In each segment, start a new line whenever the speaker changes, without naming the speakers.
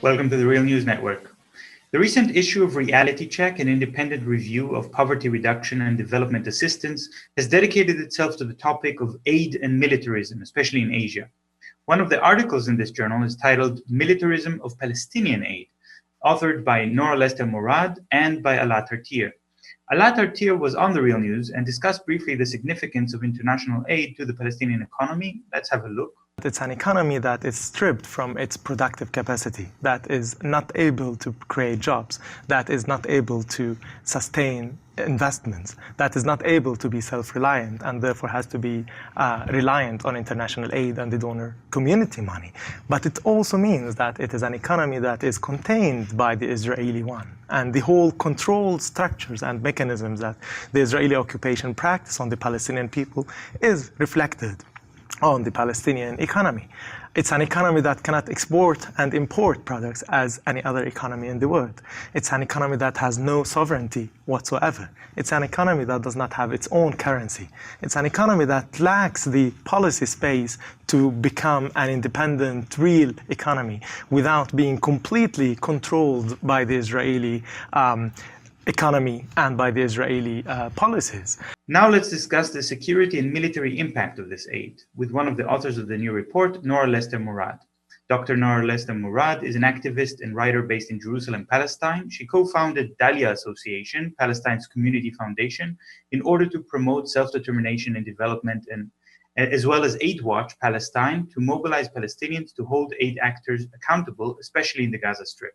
Welcome to the Real News Network. The recent issue of Reality Check, an independent review of poverty reduction and development assistance, has dedicated itself to the topic of aid and militarism, especially in Asia. One of the articles in this journal is titled Militarism of Palestinian Aid, authored by Nora Lester Murad and by Alaa Tartir. Alaa Tartir was on the Real News and discussed briefly the significance of international aid to the Palestinian economy. Let's have a look.
It's an economy that is stripped from its productive capacity, that is not able to create jobs, that is not able to sustain investments, that is not able to be self-reliant and therefore has to be reliant on international aid and the donor community money. But it also means that it is an economy that is contained by the Israeli one. And the whole control structures and mechanisms that the Israeli occupation practice on the Palestinian people is reflected on the Palestinian economy. It's an economy that cannot export and import products as any other economy in the world. It's an economy that has no sovereignty whatsoever. It's an economy that does not have its own currency. It's an economy that lacks the policy space to become an independent, real economy without being completely controlled by the Israeli economy and by the Israeli policies.
Now let's discuss the security and military impact of this aid with one of the authors of the new report, Nora Lester Murad. Dr. Nora Lester Murad is an activist and writer based in Jerusalem, Palestine. She co-founded Dalia Association, Palestine's community foundation, in order to promote self-determination and development, and as well as Aid Watch Palestine to mobilize Palestinians to hold aid actors accountable, especially in the Gaza Strip.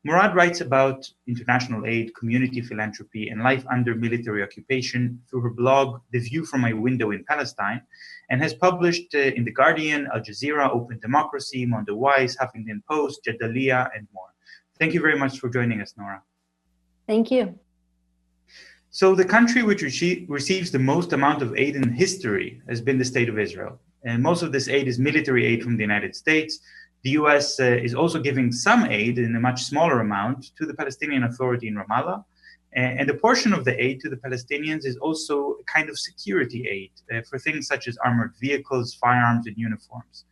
Murad writes about international aid, community philanthropy, and life under military occupation through her blog, The View from My Window in Palestine, and has published in The Guardian, Al Jazeera, Open Democracy, Mondo Wise, Huffington Post, Jadalia, and more. Thank you very much for joining us, Nora.
Thank you.
So the country which receives the most amount of aid in history has been the State of Israel. And most of this aid is military aid from the United States. The US is also giving some aid in a much smaller amount to the Palestinian Authority in Ramallah. And a portion of the aid to the Palestinians is also a kind of security aid for things such as armored vehicles, firearms, and uniforms.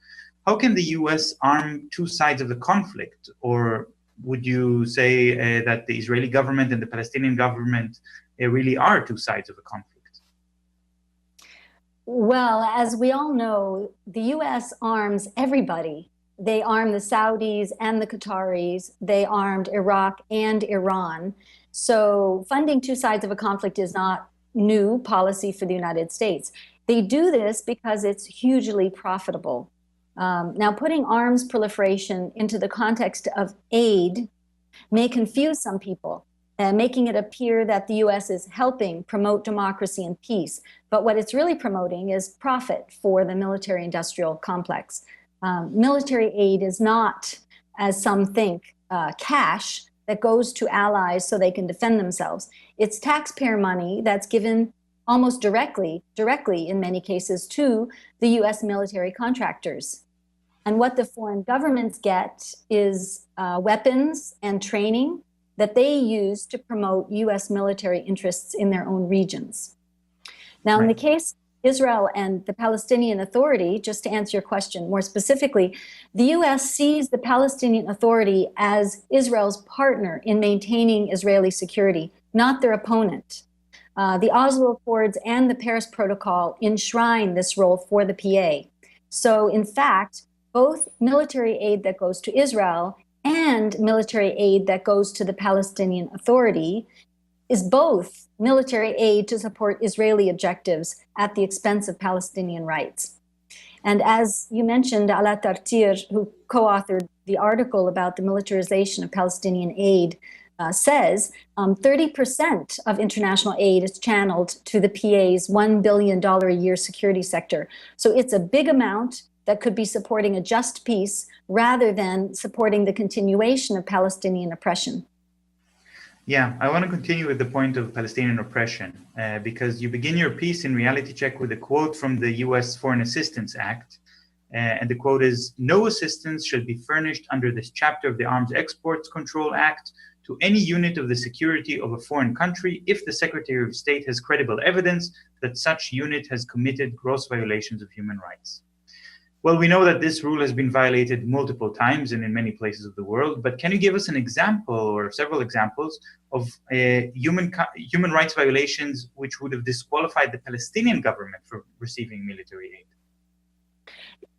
How can the US arm two sides of the conflict? Or would you say that the Israeli government and the Palestinian government really are two sides of a conflict?
Well, as we all know, the US arms everybody. They armed the Saudis and the Qataris. They armed Iraq and Iran. So funding two sides of a conflict is not new policy for the United States. They do this because it's hugely profitable. Now, putting arms proliferation into the context of aid may confuse some people, making it appear that the US is helping promote democracy and peace. But what it's really promoting is profit for the military-industrial complex. Military aid is not, as some think, cash that goes to allies so they can defend themselves. It's taxpayer money that's given almost directly in many cases, to the US military contractors. And what the foreign governments get is weapons and training that they use to promote US military interests in their own regions. Now, in the case Israel and the Palestinian Authority, just to answer your question more specifically, the US sees the Palestinian Authority as Israel's partner in maintaining Israeli security, not their opponent. The Oslo Accords and the Paris Protocol enshrine this role for the PA. So in fact, both military aid that goes to Israel and military aid that goes to the Palestinian Authority is both military aid to support Israeli objectives at the expense of Palestinian rights. And as you mentioned, Alaa Tartir, who co-authored the article about the militarization of Palestinian aid, says 30% of international aid is channeled to the PA's $1 billion a year security sector. So it's a big amount that could be supporting a just peace rather than supporting the continuation of Palestinian oppression.
Yeah, I want to continue with the point of Palestinian oppression because you begin your piece in Reality Check with a quote from the US Foreign Assistance Act. And the quote is, "No assistance shall be furnished under this chapter of the Arms Exports Control Act to any unit of the security of a foreign country if the Secretary of State has credible evidence that such unit has committed gross violations of human rights." Well, we know that this rule has been violated multiple times and in many places of the world, but can you give us an example or several examples of human rights violations which would have disqualified the Palestinian government from receiving military aid?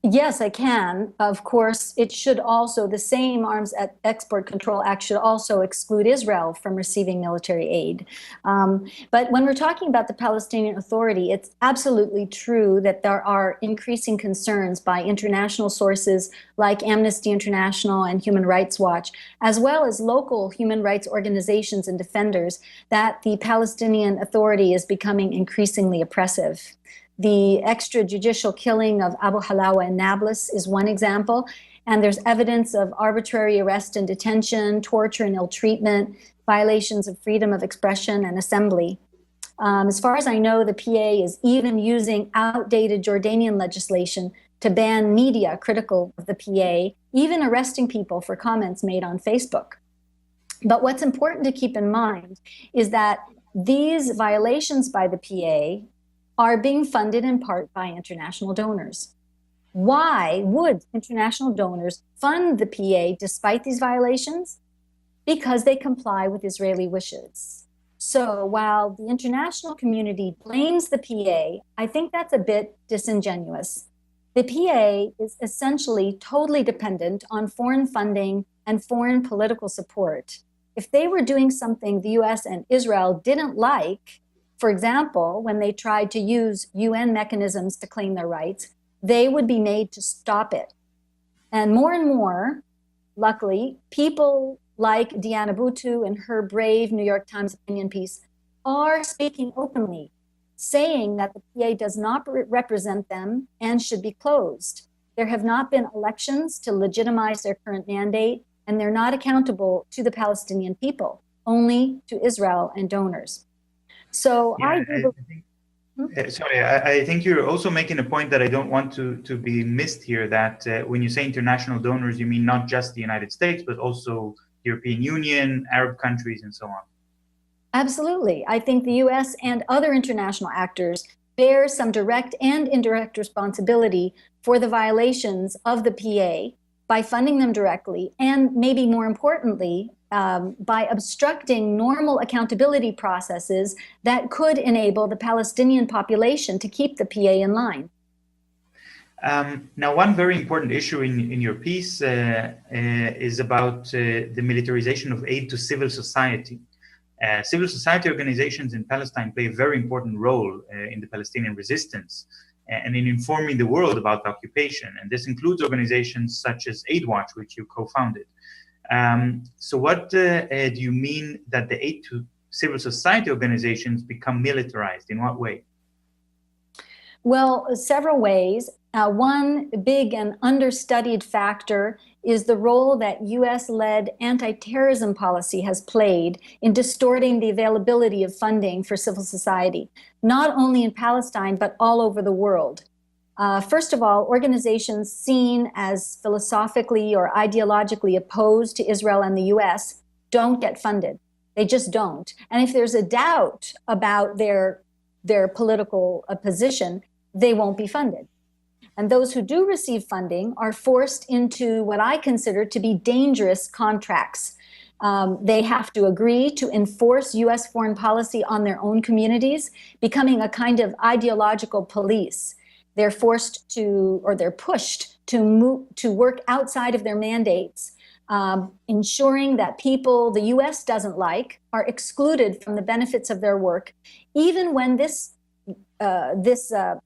Yes, I can. Of course, it should also, the same Arms Export Control Act should also exclude Israel from receiving military aid. But when we're talking about the Palestinian Authority, it's absolutely true that there are increasing concerns by international sources like Amnesty International and Human Rights Watch, as well as local human rights organizations and defenders, that the Palestinian Authority is becoming increasingly oppressive. The extrajudicial killing of Abu Halawa in Nablus is one example, and there's evidence of arbitrary arrest and detention, torture and ill treatment, violations of freedom of expression and assembly. As far as I know, the PA is even using outdated Jordanian legislation to ban media critical of the PA, even arresting people for comments made on Facebook. But what's important to keep in mind is that these violations by the PA are being funded in part by international donors. Why would international donors fund the PA despite these violations? Because they comply with Israeli wishes. So while the international community blames the PA, I think that's a bit disingenuous. The PA is essentially totally dependent on foreign funding and foreign political support. If they were doing something the US and Israel didn't like, for example, when they tried to use UN mechanisms to claim their rights, they would be made to stop it. And more, luckily, people like Diana Buttu in her brave New York Times opinion piece are speaking openly, saying that the PA does not represent them and should be closed. There have not been elections to legitimize their current mandate, and they're not accountable to the Palestinian people, only to Israel and donors. So
yeah, I think you're also making a point that I don't want to be missed here, that when you say international donors, you mean not just the United States, but also European Union, Arab countries, and so on.
Absolutely. I think the US and other international actors bear some direct and indirect responsibility for the violations of the PA by funding them directly, and maybe more importantly, by obstructing normal accountability processes that could enable the Palestinian population to keep the PA in line.
Now, one very important issue in your piece is about the militarization of aid to civil society. Civil society organizations in Palestine play a very important role in the Palestinian resistance and in informing the world about the occupation. And this includes organizations such as Aid Watch, which you co-founded. So what do you mean that the aid to civil society organizations become militarized? In what way?
Well, several ways. One big and understudied factor is the role that US-led anti-terrorism policy has played in distorting the availability of funding for civil society, not only in Palestine, but all over the world. First of all, organizations seen as philosophically or ideologically opposed to Israel and the US don't get funded. They just don't. And if there's a doubt about their political position, they won't be funded. And those who do receive funding are forced into what I consider to be dangerous contracts. They have to agree to enforce US foreign policy on their own communities, becoming a kind of ideological police. They're forced to, or they're pushed to work outside of their mandates, ensuring that people the US doesn't like are excluded from the benefits of their work, even when this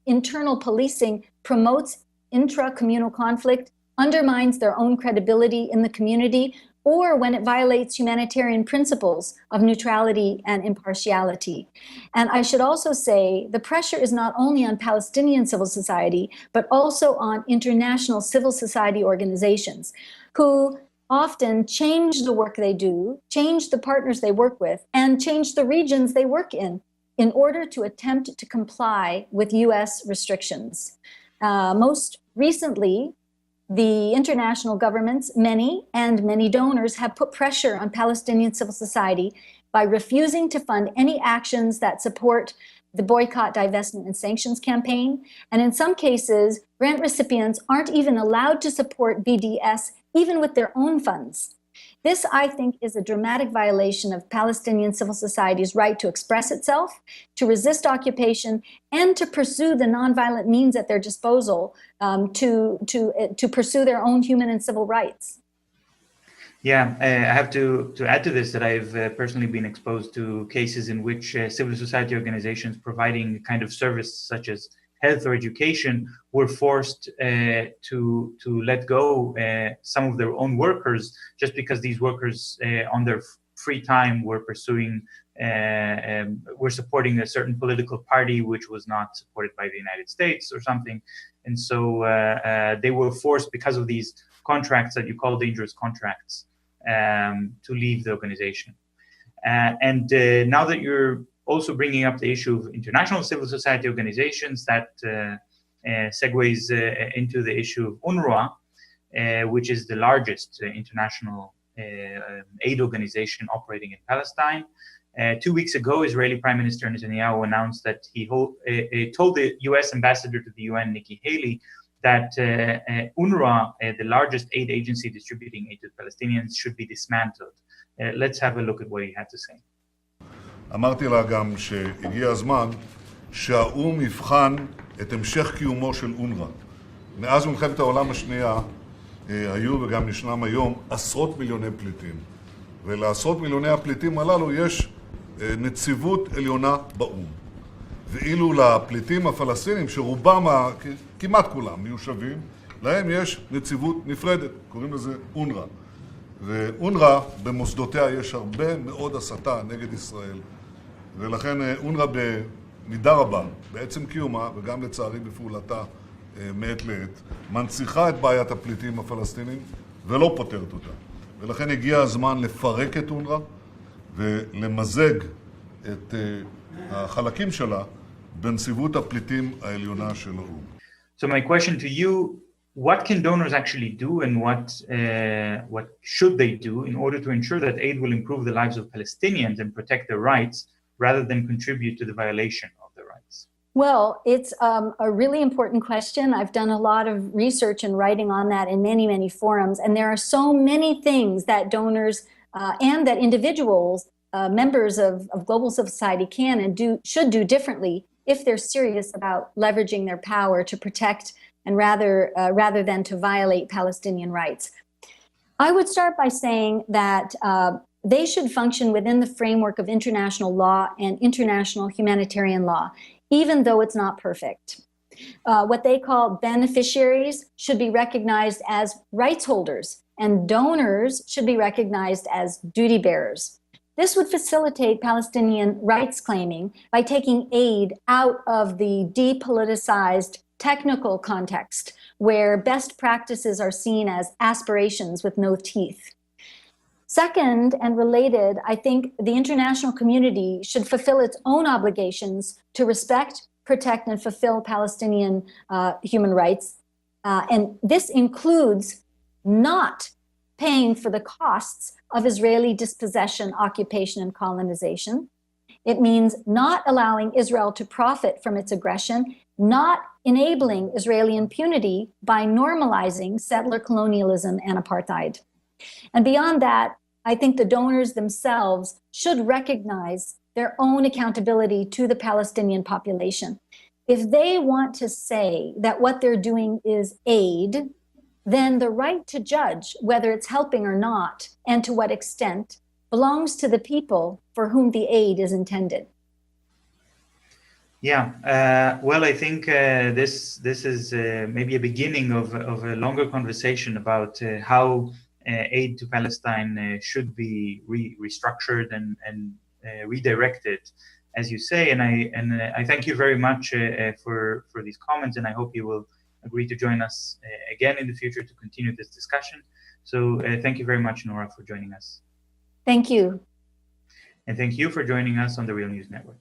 internal policing promotes intra-communal conflict, undermines their own credibility in the community, or when it violates humanitarian principles of neutrality and impartiality. And I should also say the pressure is not only on Palestinian civil society, but also on international civil society organizations who often change the work they do, change the partners they work with, and change the regions they work in order to attempt to comply with US restrictions. Most recently, the international governments, many donors, have put pressure on Palestinian civil society by refusing to fund any actions that support the boycott, divestment, and sanctions campaign, and in some cases, grant recipients aren't even allowed to support BDS even with their own funds. This, I think, is a dramatic violation of Palestinian civil society's right to express itself, to resist occupation, and to pursue the nonviolent means at their disposal to pursue their own human and civil rights.
Yeah, I have to add to this that I've personally been exposed to cases in which civil society organizations providing a kind of service such as health or education were forced to let go some of their own workers just because these workers on their free time were pursuing, were supporting a certain political party which was not supported by the United States or something. And so they were forced because of these contracts that you call dangerous contracts to leave the organization. And now that you're also bringing up the issue of international civil society organizations, that segues into the issue of UNRWA, which is the largest international aid organization operating in Palestine. 2 weeks ago, Israeli Prime Minister Netanyahu announced that he told the US ambassador to the UN, Nikki Haley, that UNRWA, the largest aid agency distributing aid to Palestinians, should be dismantled. Let's have a look at what he had to say.
אמרתי לה גם שהגיע הזמן שהאום יבחן את המשך קיומו של אונר"א. מאז מלחמת העולם השנייה היו וגם ישנם היום עשרות מיליוני פליטים. ולעשרות מיליוני הפליטים הללו יש נציבות עליונה באום. ואילו לפליטים הפלסטינים, שרובם, כמעט כולם, מיושבים, להם יש נציבות נפרדת, קוראים לזה אונר"א. ואונר"א במוסדותיה יש הרבה מאוד הסתה נגד ישראל, ולכן אונר"א במידה רבה, בעצם קיומה וגם לצערי בפעולתה מעת לעת, מנציחה את בעיית הפליטים הפלסטינים ולא פותרת אותה. ולכן הגיע הזמן לפרק את אונר"א ולמזג את החלקים שלה בנציבות הפליטים העליונה של האו"ם.
So my question to you, what can donors actually do and what should they do in order to ensure that aid will improve the lives of Palestinians and protect their rights rather than contribute to the violation of their rights?
Well, it's a really important question. I've done a lot of research and writing on that in many, many forums. And there are so many things that donors and that individuals, members of global civil society can and should do differently if they're serious about leveraging their power to protect and rather than to violate Palestinian rights. I would start by saying that they should function within the framework of international law and international humanitarian law, even though it's not perfect. What they call beneficiaries should be recognized as rights holders, and donors should be recognized as duty bearers. This would facilitate Palestinian rights claiming by taking aid out of the depoliticized technical context where best practices are seen as aspirations with no teeth. Second, and related, I think the international community should fulfill its own obligations to respect, protect, and fulfill Palestinian human rights. And this includes not paying for the costs of Israeli dispossession, occupation, and colonization. It means not allowing Israel to profit from its aggression, not enabling Israeli impunity by normalizing settler colonialism and apartheid. And beyond that, I think the donors themselves should recognize their own accountability to the Palestinian population. If they want to say that what they're doing is aid, then the right to judge whether it's helping or not and to what extent belongs to the people for whom the aid is intended.
Yeah, well, I think this is maybe a beginning of a longer conversation about how aid to Palestine should be restructured and redirected, as you say. And I thank you very much for these comments, and I hope you will agree to join us again in the future to continue this discussion. So thank you very much, Nora, for joining us.
Thank you.
And thank you for joining us on the Real News Network.